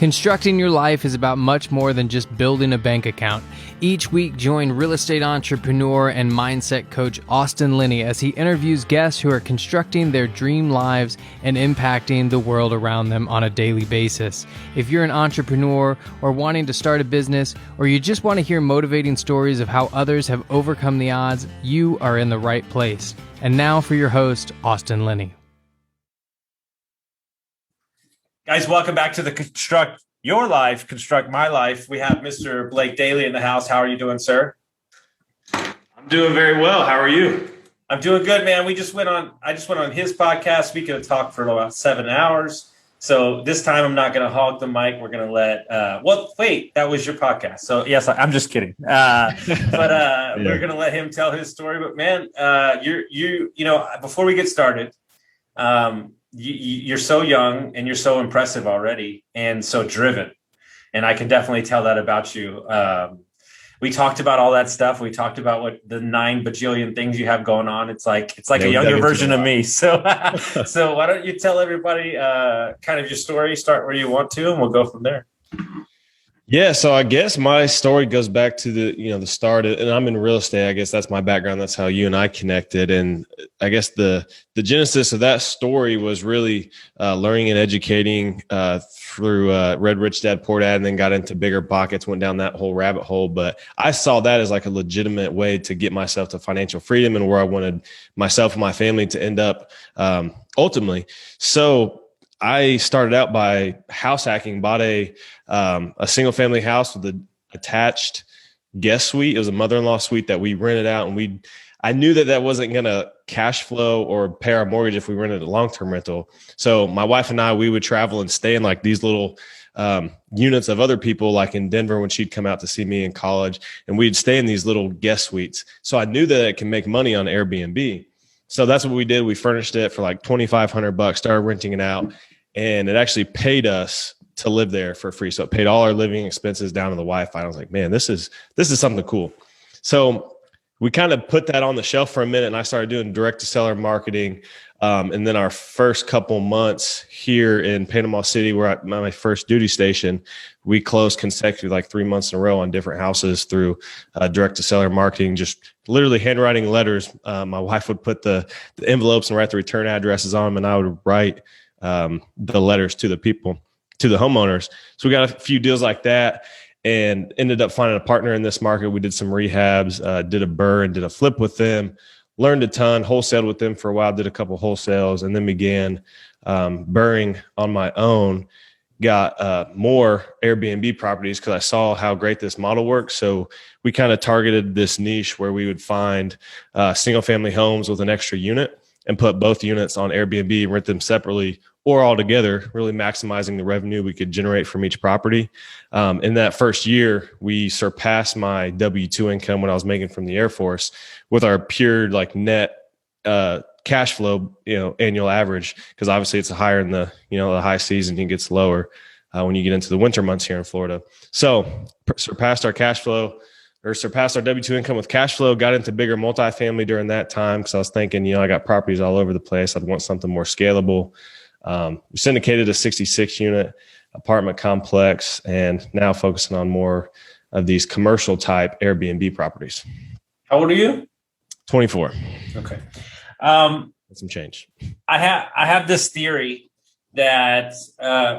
Constructing your life is about much more than just building a bank account. Each week, join real estate entrepreneur and mindset coach Austin Linney as he interviews guests who are constructing their dream lives and impacting the world around them on a daily basis. If you're an entrepreneur or wanting to start a business, or you just want to hear motivating stories of how others have overcome the odds, you are in the right place. And now for your host, Austin Linney. Guys, welcome back to the Construct Your Life, Construct My Life. We have Mr. Blake Dailey in the house. How are you doing, sir? I'm doing very well. How are you? I'm doing good, man. I just went on his podcast. We could have talked for about 7 hours. So this time I'm not going to hog the mic. We're going to let, that was your podcast. So yes, I'm just kidding. We're going to let him tell his story. But man, before we get started, you're so young and you're so impressive already and so driven. And I can definitely tell that about you. We talked about all that stuff. We talked about what the 9 bajillion things you have going on. It's like a younger version of me. So, so why don't you tell everybody kind of your story, start where you want to, and we'll go from there. Yeah, so I guess my story goes back to the start, and I'm in real estate. I guess that's my background. That's how you and I connected. And I guess the genesis of that story was really learning and educating through Read Rich Dad Poor Dad, and then got into Bigger Pockets, went down that whole rabbit hole. But I saw that as like a legitimate way to get myself to financial freedom and where I wanted myself and my family to end up ultimately. So I started out by house hacking, bought a single family house with an attached guest suite. It was a mother-in-law suite that we rented out. And I knew that wasn't going to cash flow or pay our mortgage if we rented a long-term rental. So my wife and we would travel and stay in like these little units of other people, like in Denver when she'd come out to see me in college, and we'd stay in these little guest suites. So I knew that it can make money on Airbnb. So that's what we did. We furnished it for like $2,500, started renting it out, and it actually paid us to live there for free. So it paid all our living expenses down to the Wi-Fi. I was like, man, this is something cool. So we kind of put that on the shelf for a minute, and I started doing direct to seller marketing. And then our first couple months here in Panama City, where at my first duty station, we closed consecutively like 3 months in a row on different houses through direct to seller marketing, just literally handwriting letters. My wife would put the envelopes and write the return addresses on them, and I would write the letters to the people, to the homeowners. So we got a few deals like that and ended up finding a partner in this market. We did some rehabs, did a burr and did a flip with them, learned a ton, wholesaled with them for a while, did a couple wholesales, and then began burring on my own, got more Airbnb properties because I saw how great this model works. So we kind of targeted this niche where we would find single family homes with an extra unit and put both units on Airbnb, rent them separately or all together, really maximizing the revenue we could generate from each property. In that first year, we surpassed my W-2 income when I was making from the Air Force with our pure like net cash flow, annual average, because obviously it's higher in the high season, it gets lower when you get into the winter months here in Florida. So surpassed our cash flow, or surpassed our W-2 income with cash flow, got into bigger multifamily during that time because I was thinking, I got properties all over the place. I'd want something more scalable. We syndicated a 66-unit apartment complex and now focusing on more of these commercial type Airbnb properties. How old are you? 24. Okay. Some change. I have this theory that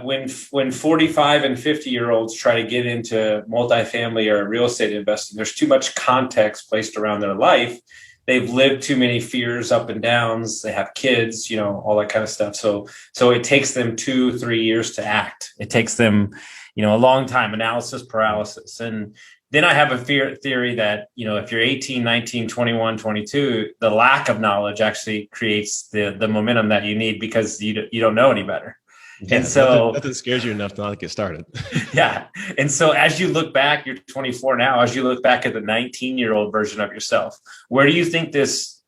when 45 and 50-year-olds try to get into multifamily or real estate investing, there's too much context placed around their life. They've lived too many fears, up and downs. They have kids, all that kind of stuff. So it takes them 2-3 years to act. It takes them, a long time, analysis paralysis. And then I have a theory that, if you're 18, 19, 21, 22, the lack of knowledge actually creates the momentum that you need because you don't know any better. Yeah, and so nothing scares you enough to not get started. Yeah. And so as you look back, you're 24 now, as you look back at the 19-year-old version of yourself, where do you think was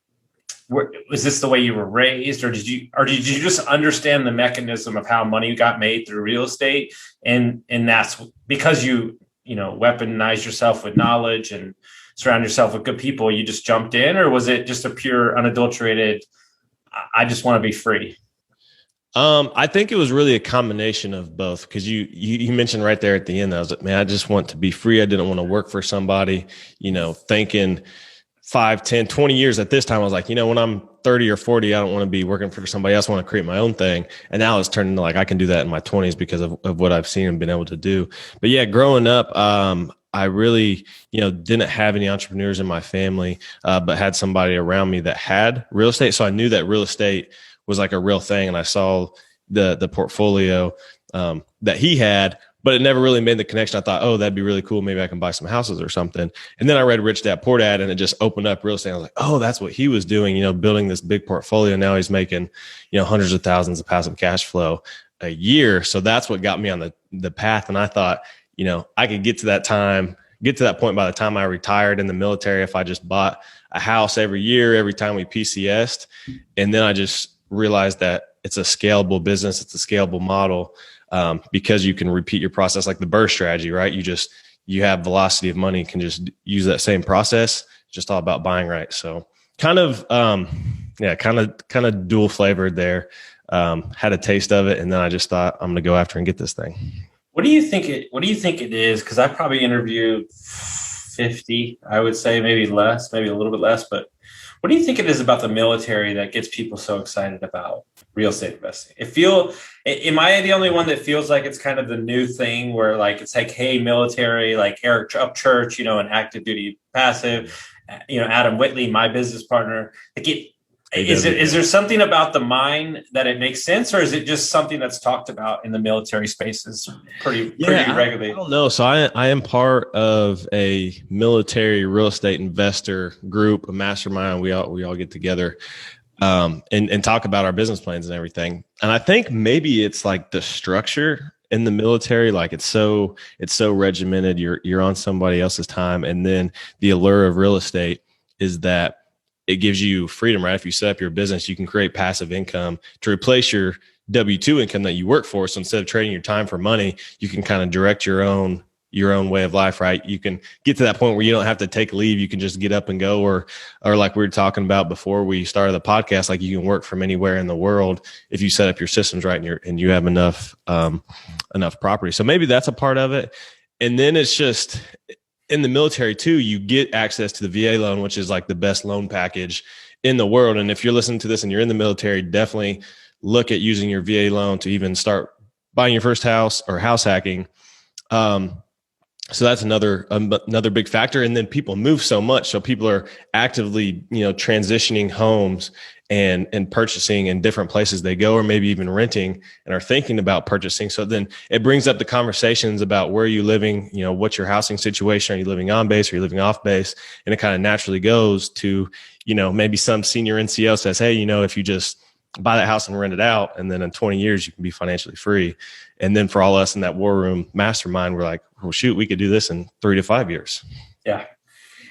this the way you were raised, or did you just understand the mechanism of how money got made through real estate? And that's because you weaponize yourself with knowledge and surround yourself with good people, you just jumped in? Or was it just a pure unadulterated, I just want to be free? I think it was really a combination of both because you mentioned right there at the end, I was like, man, I just want to be free. I didn't want to work for somebody, thinking 5, 10, 20 years at this time. I was like, when I'm 30 or 40, I don't want to be working for somebody else. I want to create my own thing. And now it's turning to like, I can do that in my 20s because of what I've seen and been able to do. But yeah, growing up, I really, didn't have any entrepreneurs in my family, but had somebody around me that had real estate. So I knew that real estate was like a real thing. And I saw the portfolio that he had, but it never really made the connection. I thought, oh, that'd be really cool. Maybe I can buy some houses or something. And then I read Rich Dad Poor Dad and it just opened up real estate. I was like, oh, that's what he was doing, building this big portfolio. Now he's making, hundreds of thousands of passive cash flow a year. So that's what got me on the path. And I thought, I could get to that point by the time I retired in the military if I just bought a house every year, every time we PCS'd. And then I just realized that it's a scalable business. It's a scalable model because you can repeat your process like the BRRRR strategy, right? You have velocity of money, can just use that same process. It's just all about buying right. So kind of dual flavored there. Had a taste of it. And then I just thought I'm going to go after and get this thing. What do you think it is? Because I probably interviewed 50, I would say, maybe less, maybe a little bit less. But what do you think it is about the military that gets people so excited about real estate investing? Am I the only one that feels like it's kind of the new thing where like, it's like, hey, military, like Eric Upchurch, an active duty passive, Adam Whitley, my business partner, like is there something about the mind that it makes sense, or is it just something that's talked about in the military spaces pretty regularly? I don't know. So I am part of a military real estate investor group, a mastermind. We all get together and talk about our business plans and everything. And I think maybe it's like the structure in the military, like it's so regimented. You're on somebody else's time, and then the allure of real estate is that it gives you freedom, right? If you set up your business, you can create passive income to replace your W-2 income that you work for. So instead of trading your time for money, you can kind of direct your own way of life, right? You can get to that point where you don't have to take leave. You can just get up and go, or like we were talking about before we started the podcast, like you can work from anywhere in the world if you set up your systems right and you have enough property. So maybe that's a part of it. And then it's just in the military too, you get access to the VA loan, which is like the best loan package in the world. And if you're listening to this and you're in the military, definitely look at using your VA loan to even start buying your first house or house hacking. So that's another big factor. And then people move so much. So people are actively, transitioning homes and purchasing in different places they go, or maybe even renting and are thinking about purchasing. So then it brings up the conversations about where are you living, what's your housing situation? Are you living on base? Are you living off base? And it kind of naturally goes to, maybe some senior NCO says, hey, if you just buy that house and rent it out, and then in 20 years, you can be financially free. And then for all us in that war room mastermind, we're like, well, shoot, we could do this in 3 to 5 years. Yeah.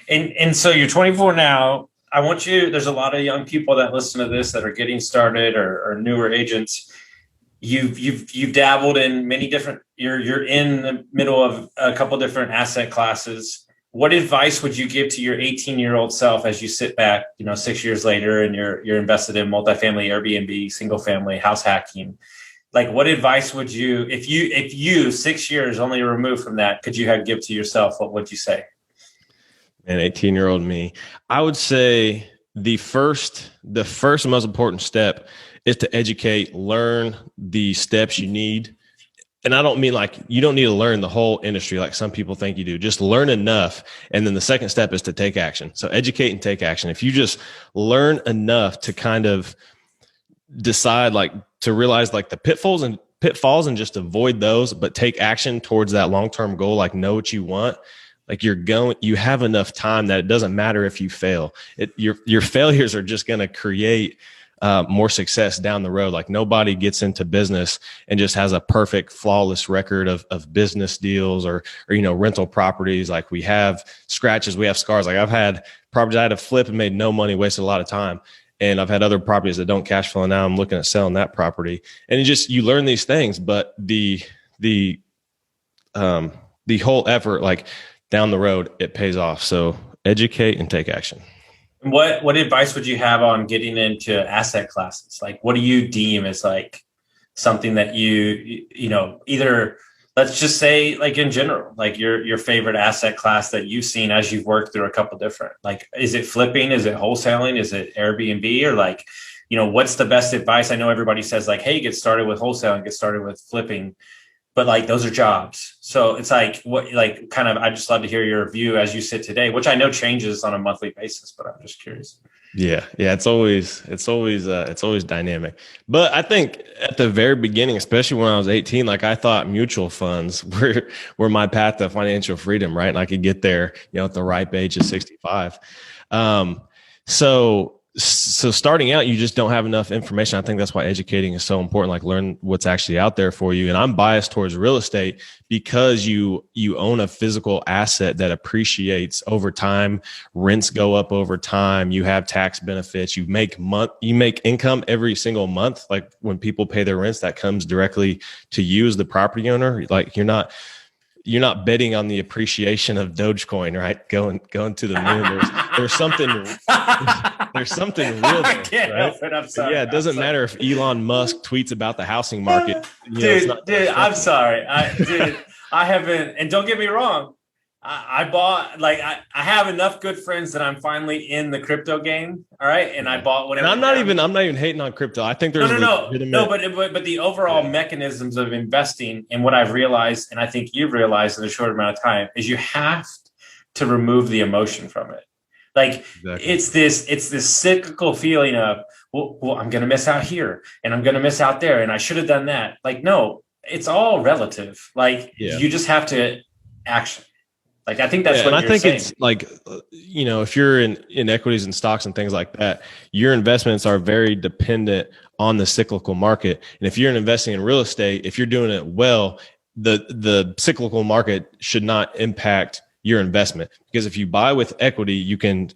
And so you're 24 now. I want you, there's a lot of young people that listen to this that are getting started or newer agents. You've dabbled in many different, you're in the middle of a couple different asset classes. What advice would you give to your 18-year-old self as you sit back, 6 years later and you're invested in multifamily, Airbnb, single family, house hacking? Like, what advice would you, if you 6 years only removed from that, could you give to yourself? What would you say? And 18-year-old me, I would say the first most important step is to educate, learn the steps you need. And I don't mean like you don't need to learn the whole industry like some people think you do. Just learn enough. And then the second step is to take action. So educate and take action. If you just learn enough to kind of decide, like to realize like the pitfalls and just avoid those, but take action towards that long-term goal, like know what you want. Like you have enough time that it doesn't matter if you fail. Your failures are just going to create more success down the road. Like nobody gets into business and just has a perfect, flawless record of business deals or rental properties. Like we have scratches, we have scars. Like I've had properties I had to flip and made no money, wasted a lot of time. And I've had other properties that don't cash flow. And now I'm looking at selling that property. And you learn these things, but the whole effort, like down the road, it pays off. So educate and take action. What advice would you have on getting into asset classes? Like, what do you deem as like something that either, let's just say, like, in general, like your favorite asset class that you've seen as you've worked through a couple different, like, is it flipping? Is it wholesaling? Is it Airbnb? Or like, what's the best advice? I know everybody says like, hey, get started with wholesaling, get started with flipping, but like those are jobs. So it's like, what, like, kind of, I just love to hear your view as you sit today, which I know changes on a monthly basis, but I'm just curious. Yeah. It's always dynamic. But I think at the very beginning, especially when I was 18, like I thought mutual funds were my path to financial freedom, right? And I could get there, at the ripe age of 65. So starting out, you just don't have enough information. I think that's why educating is so important. Like, learn what's actually out there for you. And I'm biased towards real estate because you own a physical asset that appreciates over time. Rents go up over time. You have tax benefits. You make income every single month. Like when people pay their rents, that comes directly to you as the property owner. Like you're not betting on the appreciation of Dogecoin, right? Going to the moon. There's something real there, right? I'm sorry. Yeah, it doesn't matter if Elon Musk tweets about the housing market. Dude, I'm sorry. I haven't, and don't get me wrong, I bought, like, I have enough good friends that I'm finally in the crypto game. All right. And I bought whatever. And I'm not even hating on crypto. I think there's no, but the overall mechanisms of investing, and what I've realized, and I think you've realized in a short amount of time, is you have to remove the emotion from it. Like, exactly. It's this cyclical feeling of, well, I'm going to miss out here and I'm going to miss out there. And I should have done that. Like, no, it's all relative. Like, you just have to action. Like, I think that's what you're saying. It's like, if you're in equities and stocks and things like that, your investments are very dependent on the cyclical market. And if you're investing in real estate, if you're doing it well, the cyclical market should not impact your investment, because if you buy with equity, you can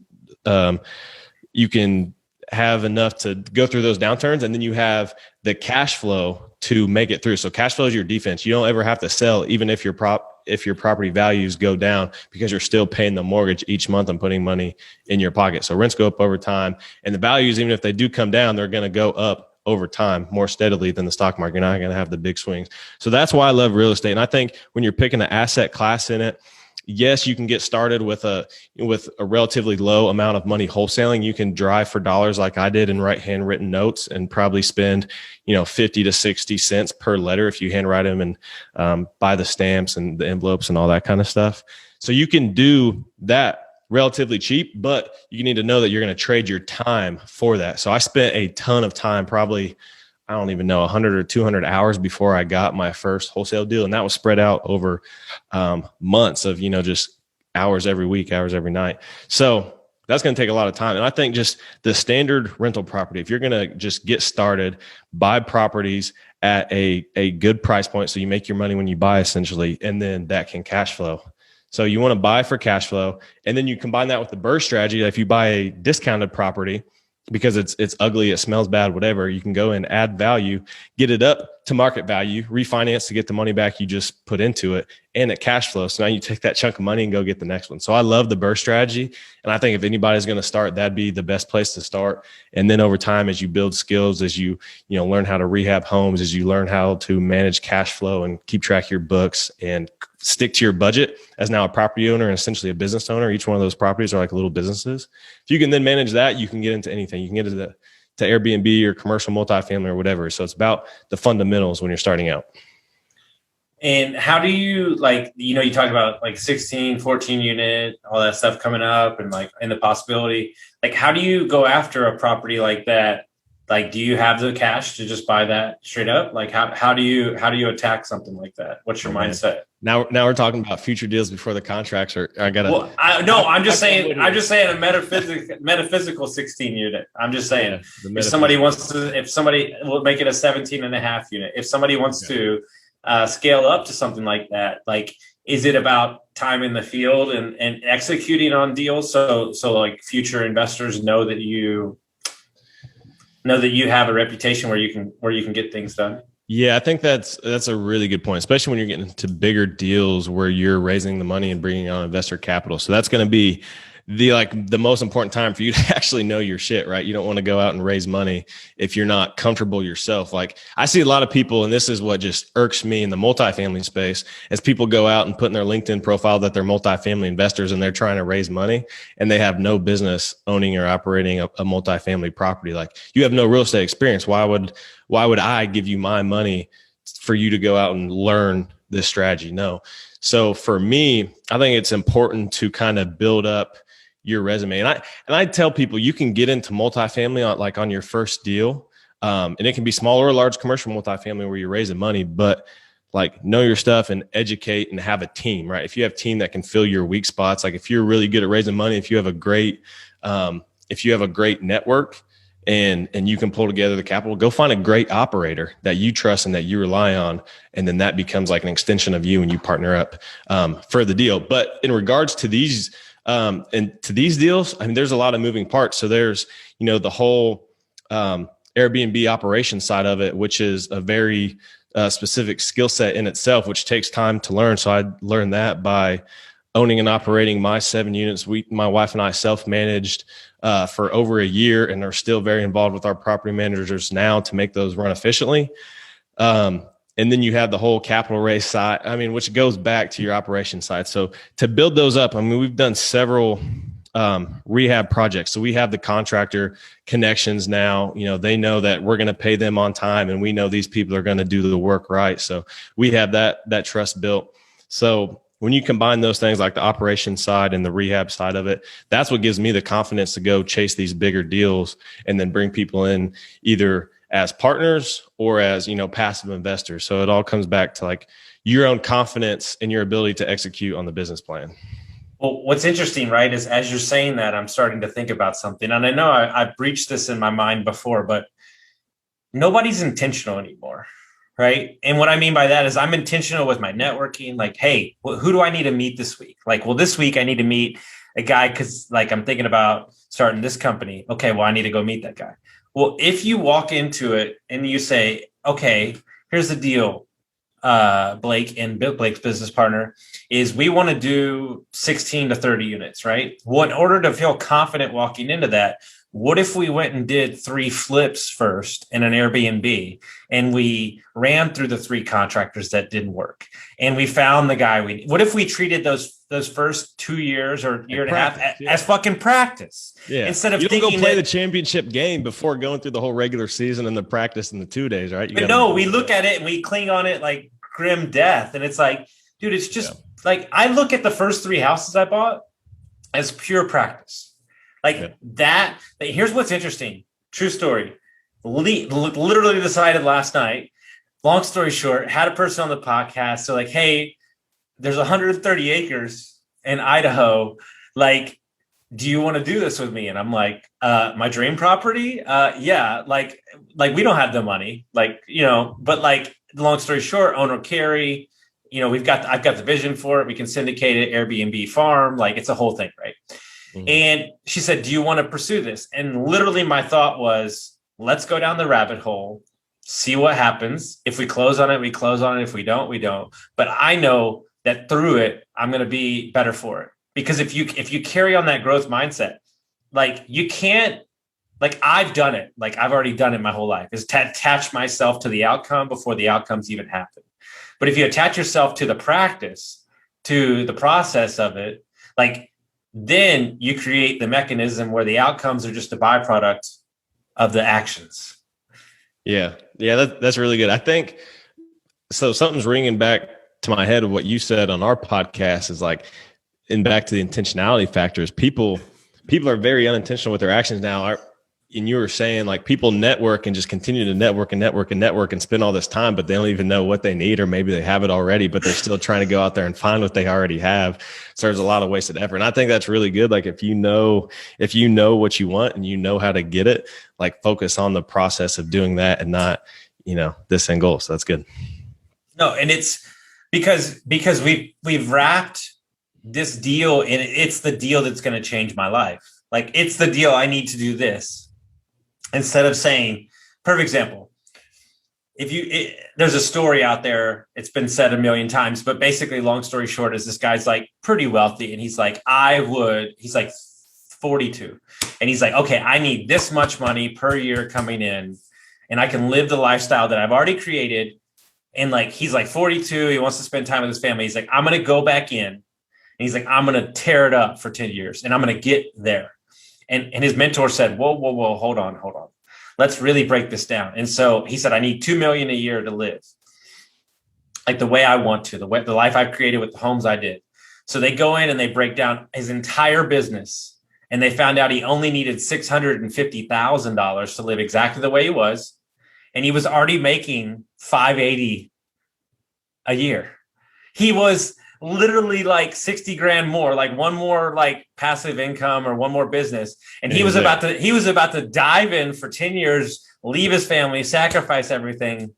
have enough to go through those downturns, and then you have the cash flow to make it through. So cash flow is your defense. You don't ever have to sell, even if your property values go down, because you're still paying the mortgage each month and putting money in your pocket. So rents go up over time, and the values, even if they do come down, they're going to go up over time more steadily than the stock market. You're not going to have the big swings. So that's why I love real estate. And I think when you're picking an asset class in it, yes, you can get started with a relatively low amount of money wholesaling. You can drive for dollars like I did in right-hand written notes and probably spend, 50 to 60 cents per letter if you handwrite them and buy the stamps and the envelopes and all that kind of stuff. So you can do that relatively cheap, but you need to know that you're going to trade your time for that. So I spent a ton of time, probably, I don't even know, 100 or 200 hours before I got my first wholesale deal. And that was spread out over months of, just hours every week, hours every night. So that's going to take a lot of time. And I think just the standard rental property, if you're going to just get started, buy properties at a good price point, so you make your money when you buy, essentially, and then that can cash flow. So you want to buy for cash flow, and then you combine that with the burst strategy. If you buy a discounted property because it's ugly, it smells bad, whatever, you can go and add value, get it up to market value, refinance to get the money back you just put into it, and it cash flow. So now you take that chunk of money and go get the next one. So I love the burst strategy. And I think if anybody's going to start, that'd be the best place to start. And then over time, as you build skills, as you learn how to rehab homes, as you learn how to manage cash flow and keep track of your books and stick to your budget as now a property owner and essentially a business owner. Each one of those properties are like little businesses. If you can then manage that, you can get into anything. You can get into to Airbnb or commercial multifamily or whatever. So it's about the fundamentals when you're starting out. And how do you, like, you talk about like 16, 14 unit, all that stuff coming up and the possibility, like, how do you go after a property like that? Like, do you have the cash to just buy that straight up? Like, how do you attack something like that? What's your mindset? Now we're talking about future deals before the contracts are. I'm just saying a metaphysical 16 unit. I'm just saying, if somebody will make it a 17 and a half unit, if somebody wants to scale up to something like that, like, is it about time in the field and executing on deals? So like future investors know that you have a reputation where you can get things done. Yeah, I think that's a really good point, especially when you're getting into bigger deals where you're raising the money and bringing on investor capital. So that's going to be the most important time for you to actually know your shit, right? You don't want to go out and raise money if you're not comfortable yourself. Like I see a lot of people, and this is what just irks me in the multifamily space, as people go out and put in their LinkedIn profile that they're multifamily investors and they're trying to raise money and they have no business owning or operating a multifamily property. Like you have no real estate experience. Why would I give you my money for you to go out and learn this strategy? No. So for me, I think it's important to kind of build up your resume. And I tell people you can get into multifamily on your first deal. And it can be small or large commercial multifamily where you're raising money, but like know your stuff and educate and have a team, right? If you have a team that can fill your weak spots, like if you're really good at raising money, if you have a great network and you can pull together the capital, go find a great operator that you trust and that you rely on. And then that becomes like an extension of you and you partner up for the deal. But in regards to these deals, I mean, there's a lot of moving parts. So there's, the whole Airbnb operation side of it, which is a very specific skill set in itself, which takes time to learn. So I learned that by owning and operating my 7 units. My wife and I self-managed for over a year and are still very involved with our property managers now to make those run efficiently. And then you have the whole capital raise side, which goes back to your operation side. So to build those up, we've done several rehab projects. So we have the contractor connections now. They know that we're going to pay them on time and we know these people are going to do the work right. So we have that trust built. So when you combine those things like the operation side and the rehab side of it, that's what gives me the confidence to go chase these bigger deals and then bring people in either as partners or as, passive investors. So it all comes back to like your own confidence and your ability to execute on the business plan. Well, what's interesting, right, is as you're saying that, I'm starting to think about something. And I know I've breached this in my mind before, but nobody's intentional anymore. Right. And what I mean by that is I'm intentional with my networking. Like, hey, who do I need to meet this week? Like, well, this week I need to meet a guy because like I'm thinking about starting this company. Okay, well, I need to go meet that guy. Well, if you walk into it and you say, okay, here's the deal, Blake and Blake's business partner is we want to do 16 to 30 units, right? Well, in order to feel confident walking into that, what if we went and did 3 flips first in an Airbnb and we ran through the 3 contractors that didn't work and we found the guy what if we treated those first 2 years or year and a half as fucking practice? Yeah. Instead of you don't go play the championship game before going through the whole regular season and the practice in the 2 days, right? We look at it and we cling on it like grim death. And it's like, dude, it's just like, I look at the first 3 houses I bought as pure practice. That. Here's what's interesting. True story. Literally decided last night. Long story short, had a person on the podcast. So like, hey, there's 130 acres in Idaho. Like, do you want to do this with me? And I'm like, my dream property? Yeah. Like we don't have the money. But like, long story short, owner carry. I've got the vision for it. We can syndicate it, Airbnb farm. Like it's a whole thing, right? Mm-hmm. And she said, do you want to pursue this? And literally my thought was, let's go down the rabbit hole, see what happens. If we close on it, we close on it. If we don't, we don't. But I know that through it, I'm going to be better for it. Because if you carry on that growth mindset, like you can't, like I've done it, like I've already done it my whole life, is to attach myself to the outcome before the outcomes even happen. But if you attach yourself to the practice, to the process of it, like then you create the mechanism where the outcomes are just a byproduct of the actions. Yeah. That's really good. I think so. Something's ringing back to my head of what you said on our podcast is like, and back to the intentionality factors. People are very unintentional with their actions now. And you were saying like people network and just continue to network and spend all this time, but they don't even know what they need, or maybe they have it already, but they're still trying to go out there and find what they already have. So there's a lot of wasted effort. And I think that's really good. Like if you know what you want and you know how to get it, like focus on the process of doing that and not, this end goal. So that's good. No. And it's because we've wrapped this deal and it's the deal that's going to change my life. Like it's the deal. I need to do this. Instead of saying, perfect example, there's a story out there, it's been said a million times, but basically long story short is this guy's like pretty wealthy. And he's like 42. And he's like, okay, I need this much money per year coming in, and I can live the lifestyle that I've already created. And like, he's like 42. He wants to spend time with his family. He's like, I'm going to go back in. And he's like, I'm going to tear it up for 10 years and I'm going to get there. And his mentor said, whoa, hold on. Let's really break this down. And so he said, I need 2 million a year to live like the way I want to, the life I've created with the homes I did. So they go in and they break down his entire business, and they found out he only needed $650,000 to live exactly the way he was. And he was already making $580 a year. He was literally like 60 grand more, like one more like passive income or one more business. And he was about to dive in for 10 years, leave his family, sacrifice everything.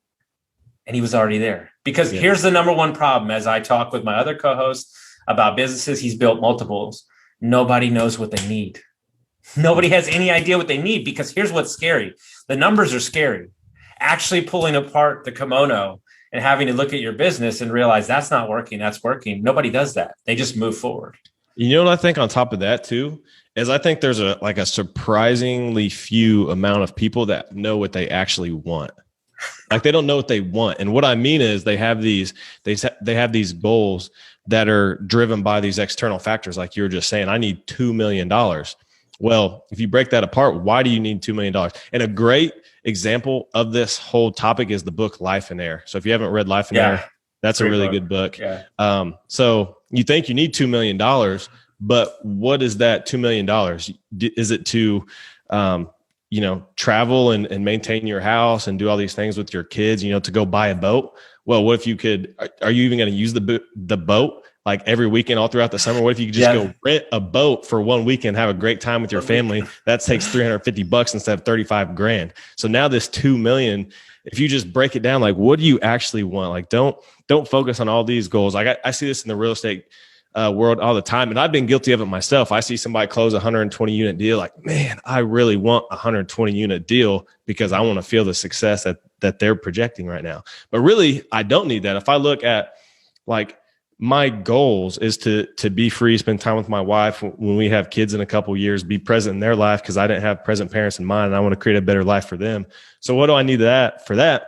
And he was already there. Because here's the number one problem. As I talk with my other co-hosts about businesses he's built multiples, nobody knows what they need. Nobody has any idea what they need, because here's what's scary. The numbers are scary. Actually pulling apart the kimono and having to look at your business and realize that's not working, that's working. Nobody does that. They just move forward. You know what I think on top of that too, is I think there's a surprisingly few amount of people that know what they actually want. Like they don't know what they want. And what I mean is they have these goals that are driven by these external factors. Like you were just saying, I need $2 million. Well, if you break that apart, why do you need $2 million? And a great example of this whole topic is the book Life in Air. So if you haven't read Life in Air, that's a really good book. Yeah. So you think you need $2 million, but what is that $2 million? Is it to, travel and maintain your house and do all these things with your kids, to go buy a boat? Well, what if you could, are you even going to use the boat like every weekend all throughout the summer? What if you could just go rent a boat for 1 weekend, have a great time with your family? That takes $350 instead of 35 grand. So now this 2 million, if you just break it down, like what do you actually want? Like don't focus on all these goals. Like I see this in the real estate world all the time. And I've been guilty of it myself. I see somebody close a 120 unit deal. Like, man, I really want a 120 unit deal because I want to feel the success that they're projecting right now. But really, I don't need that. If I look at like my goals is to be free, spend time with my wife when we have kids in a couple of years, be present in their life because I didn't have present parents in mind and I want to create a better life for them. So what do I need for that?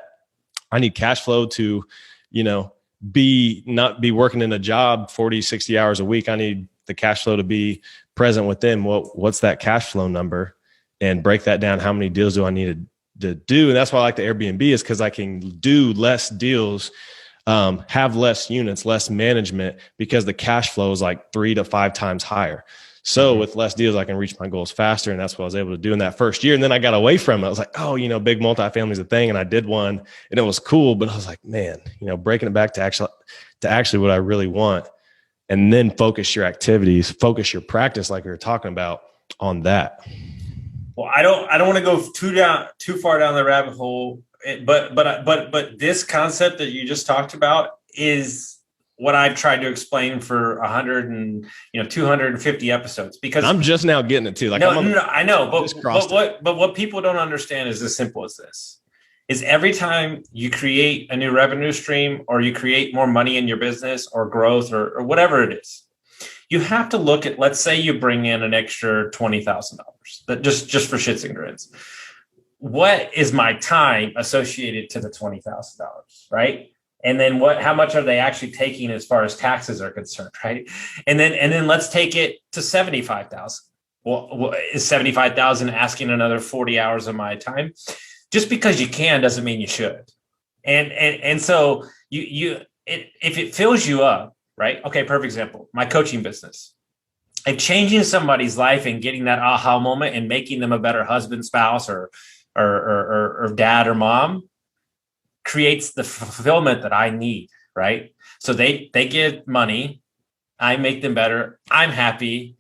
I need cash flow to, not be working in a job 40, 60 hours a week. I need the cash flow to be present with them. What's that cash flow number? And break that down. How many deals do I need to do? And that's why I like the Airbnb, is because I can do less deals, have less units, less management, because the cash flow is like 3 to 5 times higher. So with less deals, I can reach my goals faster. And that's what I was able to do in that first year. And then I got away from it. I was like, big multifamily is a thing. And I did one and it was cool, but I was like, man, breaking it back to actually what I really want. And then focus your activities, focus your practice, like we were talking about, on that. Well, I don't want to go too far down the rabbit hole, but this concept that you just talked about is what I've tried to explain for 250 episodes, because I'm just now getting it too. Like, I know, but what people don't understand is as simple as this: is every time you create a new revenue stream, or you create more money in your business, or growth, or whatever it is, you have to look at, let's say you bring in an extra $20,000, that just for shits and grins. What is my time associated to the $20,000, right? And then how much are they actually taking as far as taxes are concerned, right? And then let's take it to 75,000. Well, is 75,000 asking another 40 hours of my time? Just because you can doesn't mean you should. And so if it fills you up, right? Okay, perfect example. My coaching business. If changing somebody's life and getting that aha moment and making them a better husband, spouse, or dad or mom creates the fulfillment that I need, right? So they give money, I make them better, I'm happy,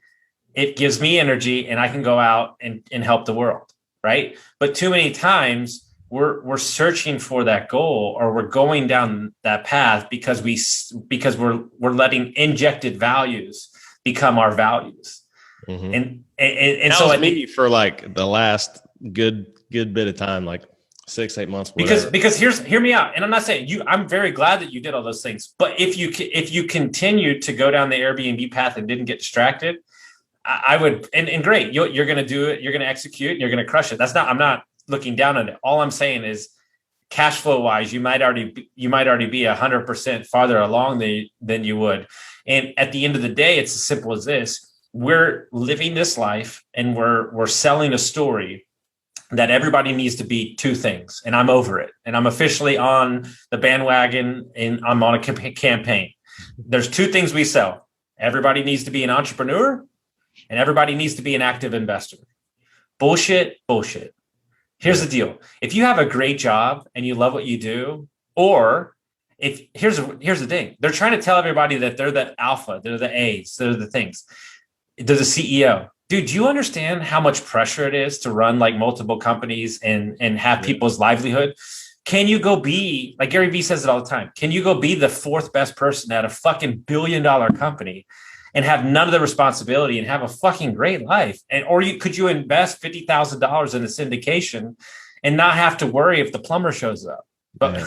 it gives me energy, and I can go out and help the world, right? But too many times we're searching for that goal, or we're going down that path because we're letting injected values become our values. And so was me for like the last good bit of time, like 6-8 months. Because hear me out. And I'm not saying I'm very glad that you did all those things, but if you continued to go down the Airbnb path and didn't get distracted, I would, and great, you're going to do it. You're going to execute. And you're going to crush it. I'm not looking down on it. All I'm saying is, cash flow wise, you might already be 100% farther along than you would. And at the end of the day, it's as simple as this: we're living this life, and we're selling a story that everybody needs to be two things. And I'm over it, and I'm officially on the bandwagon, and I'm on a campaign. There's two things we sell: everybody needs to be an entrepreneur, and everybody needs to be an active investor. Bullshit. Here's the deal. If you have a great job and you love what you do, or here's the thing. They're trying to tell everybody that they're the alpha, they're the A's, they're the things. They're the CEO. Dude, do you understand how much pressure it is to run like multiple companies and have people's livelihood? Can you go be, like Gary Vee says it all the time, can you go be the fourth best person at a fucking $1 billion company and have none of the responsibility and have a fucking great life? Could you invest $50,000 in a syndication and not have to worry if the plumber shows up? But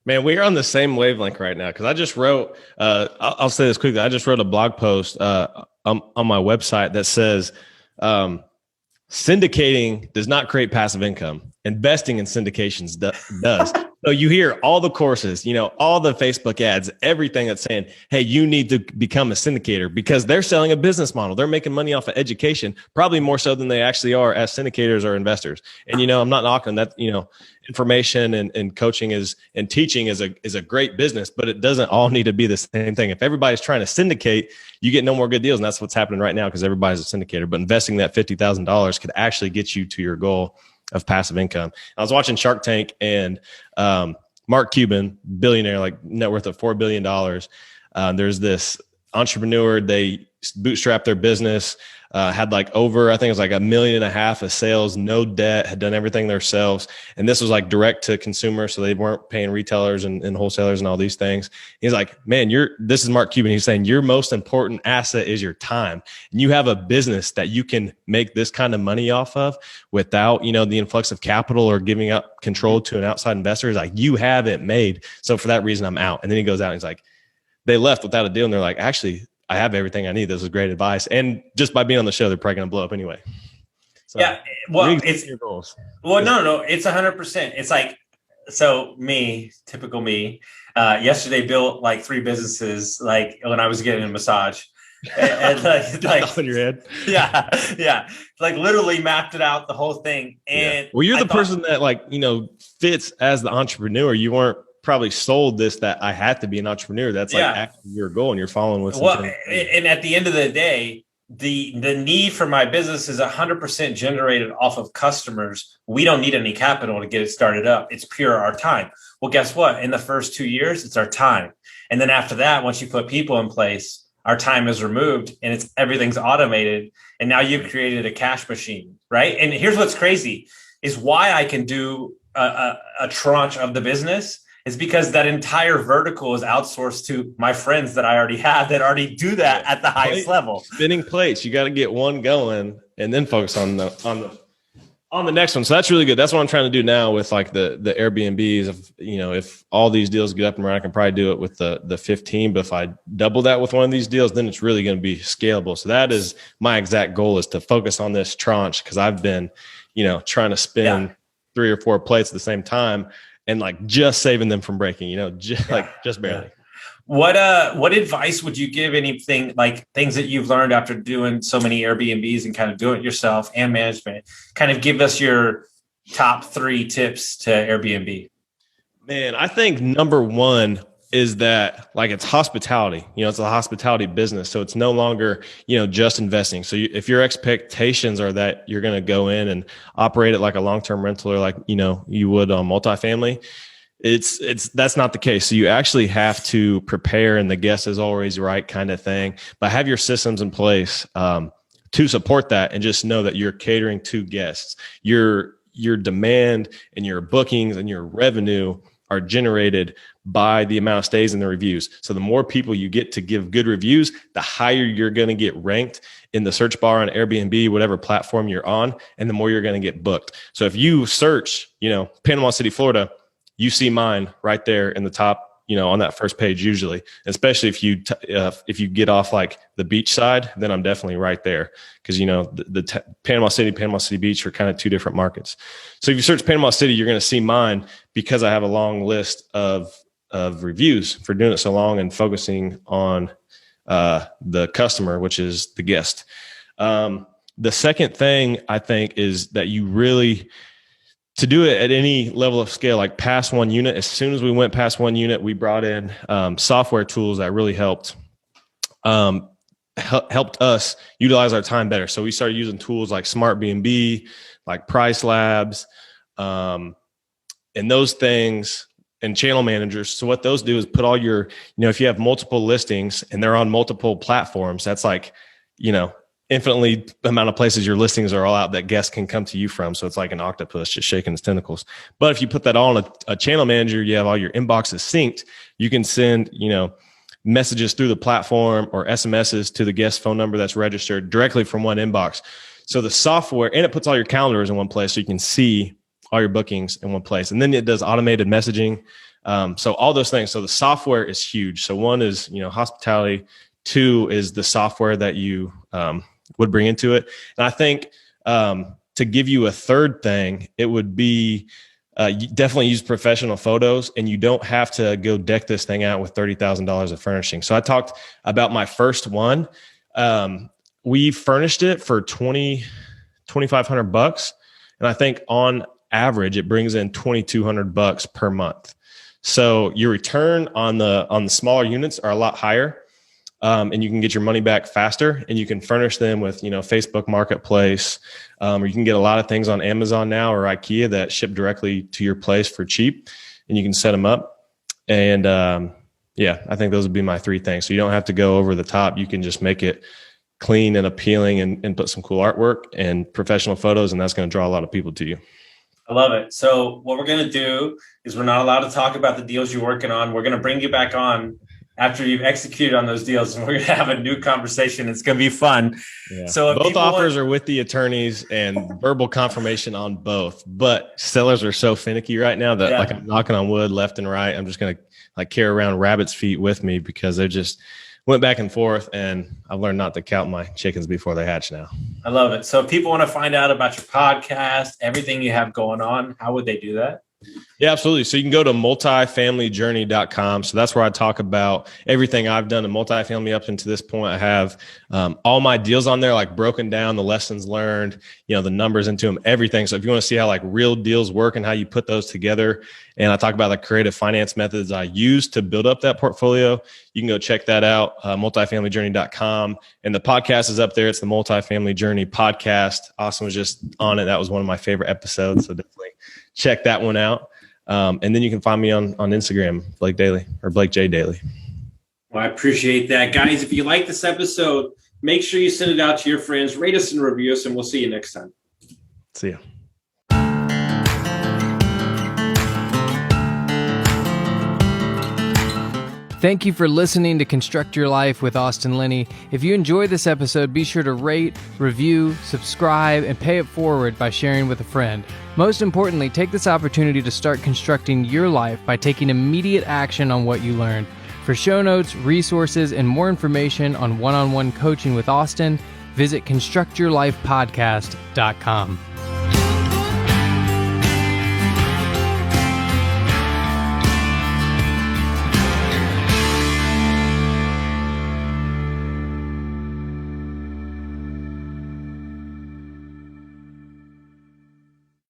man, we're on the same wavelength right now. Cause I just wrote, I'll say this quickly. I just wrote a blog post on my website that says, syndicating does not create passive income. Investing in syndications does. So you hear all the courses, all the Facebook ads, everything that's saying, hey, you need to become a syndicator, because they're selling a business model. They're making money off of education, probably more so than they actually are as syndicators or investors. And, I'm not knocking that, information and coaching and teaching is a great business, but it doesn't all need to be the same thing. If everybody's trying to syndicate, you get no more good deals. And that's what's happening right now, because everybody's a syndicator. But investing that $50,000 could actually get you to your goal of passive income. I was watching Shark Tank, and Mark Cuban, billionaire, like net worth of $4 billion. There's this entrepreneur, they bootstrapped their business, had like over, I think it was like $1.5 million of sales, no debt, had done everything themselves. And this was like direct to consumer. So they weren't paying retailers and wholesalers and all these things. He's like, man, this is Mark Cuban. He's saying your most important asset is your time. And you have a business that you can make this kind of money off of without, the influx of capital or giving up control to an outside investor. He's like, you have it made. So for that reason, I'm out. And then he goes out and he's like, they left without a deal. And they're like, actually, I have everything I need. This is great advice. And just by being on the show, they're probably going to blow up anyway. So, yeah. Well, it's your goals. Well, no, it's 100%. It's like, so typical me, yesterday built like 3 businesses, like when I was getting a massage. And like in your head. Yeah. Like literally mapped it out, the whole thing. And well, you're the person that fits as the entrepreneur. You weren't probably sold this, that I had to be an entrepreneur. That's like actually your goal, and you're following with. Well, and at the end of the day, the need for my business is 100% generated off of customers. We don't need any capital to get it started up. It's pure our time. Well, guess what? In the first 2 years, it's our time. And then after that, once you put people in place, our time is removed and everything's automated. And now you've created a cash machine, right? And here's what's crazy is why I can do a tranche of the business is because that entire vertical is outsourced to my friends that I already have that already do that at the highest level. Spinning plates. You got to get one going and then focus on the next one. So that's really good. That's what I'm trying to do now with like the Airbnbs. If all these deals get up and running, I can probably do it with the 15. But if I double that with one of these deals, then it's really going to be scalable. So that is my exact goal, is to focus on this tranche, because I've been, trying to spin 3 or 4 plates at the same time. And like just saving them from breaking, just barely. What advice would you give? Anything like things that you've learned after doing so many Airbnbs and kind of do it yourself and management? Kind of give us your top 3 tips to Airbnb. Man, I think number 1 is that it's hospitality. It's a hospitality business. So it's no longer, just investing. So if your expectations are that you're going to go in and operate it like a long-term rental or you would on multifamily, that's not the case. So you actually have to prepare, and the guest is always right kind of thing, but have your systems in place to support that, and just know that you're catering to guests. Your demand and your bookings and your revenue are generated by the amount of stays and the reviews. So the more people you get to give good reviews, the higher you're going to get ranked in the search bar on Airbnb, whatever platform you're on, and the more you're going to get booked. So if you search, Panama City, Florida, you see mine right there in the top on that first page usually, especially if you get off like the beach side, then I'm definitely right there. Cause Panama City Beach are kind of two different markets. So if you search Panama City, you're going to see mine because I have a long list of reviews for doing it so long and focusing on the customer, which is the guest. The second thing I think is that you really, to do it at any level of scale, like past 1 unit, as soon as we went past 1 unit, we brought in software tools that really helped us utilize our time better. So we started using tools like Smart B&B, like Price Labs, and those things, and channel managers. So what those do is put all your, if you have multiple listings and they're on multiple platforms, that's like, infinitely amount of places your listings are all out that guests can come to you from. So it's like an octopus just shaking its tentacles. But if you put that all on a channel manager, you have all your inboxes synced. You can send, messages through the platform or SMSs to the guest phone number that's registered directly from one inbox. So the software, and it puts all your calendars in one place so you can see all your bookings in one place. And then it does automated messaging. So all those things. So the software is huge. So one is, hospitality. Two is the software that you would bring into it. And I think to give you a third thing, it would be you definitely use professional photos, and you don't have to go deck this thing out with $30,000 of furnishing. So I talked about my first one. We furnished it for $2,500, and I think on average it brings in $2,200 per month. So your return on the smaller units are a lot higher. And you can get your money back faster, and you can furnish them with, Facebook Marketplace, or you can get a lot of things on Amazon now or IKEA that ship directly to your place for cheap, and you can set them up. And I think those would be my three things. So you don't have to go over the top. You can just make it clean and appealing and put some cool artwork and professional photos, and that's going to draw a lot of people to you. I love it. So what we're going to do is we're not allowed to talk about the deals you're working on. We're going to bring you back on after you've executed on those deals, and we're going to have a new conversation. It's going to be fun. Yeah. So both offers are with the attorneys and verbal confirmation on both, but sellers are so finicky right now that like I'm knocking on wood left and right. I'm just going to like carry around rabbit's feet with me because they just went back and forth, and I've learned not to count my chickens before they hatch now. I love it. So if people want to find out about your podcast, everything you have going on, how would they do that? Yeah, absolutely. So you can go to multifamilyjourney.com. So that's where I talk about everything I've done in multifamily up until this point. I have all my deals on there, like broken down, the lessons learned, the numbers into them, everything. So if you want to see how like real deals work and how you put those together, and I talk about the creative finance methods I use to build up that portfolio, you can go check that out, multifamilyjourney.com. And the podcast is up there. It's the Multifamily Journey podcast. Austin was just on it. That was one of my favorite episodes. So definitely check that one out. And then you can find me on Instagram, Blake Dailey or Blake J. Dailey. Well, I appreciate that. Guys, if you like this episode, make sure you send it out to your friends, rate us and review us, and we'll see you next time. See ya. Thank you for listening to Construct Your Life with Austin Linney. If you enjoyed this episode, be sure to rate, review, subscribe, and pay it forward by sharing with a friend. Most importantly, take this opportunity to start constructing your life by taking immediate action on what you learned. For show notes, resources, and more information on one-on-one coaching with Austin, visit constructyourlifepodcast.com.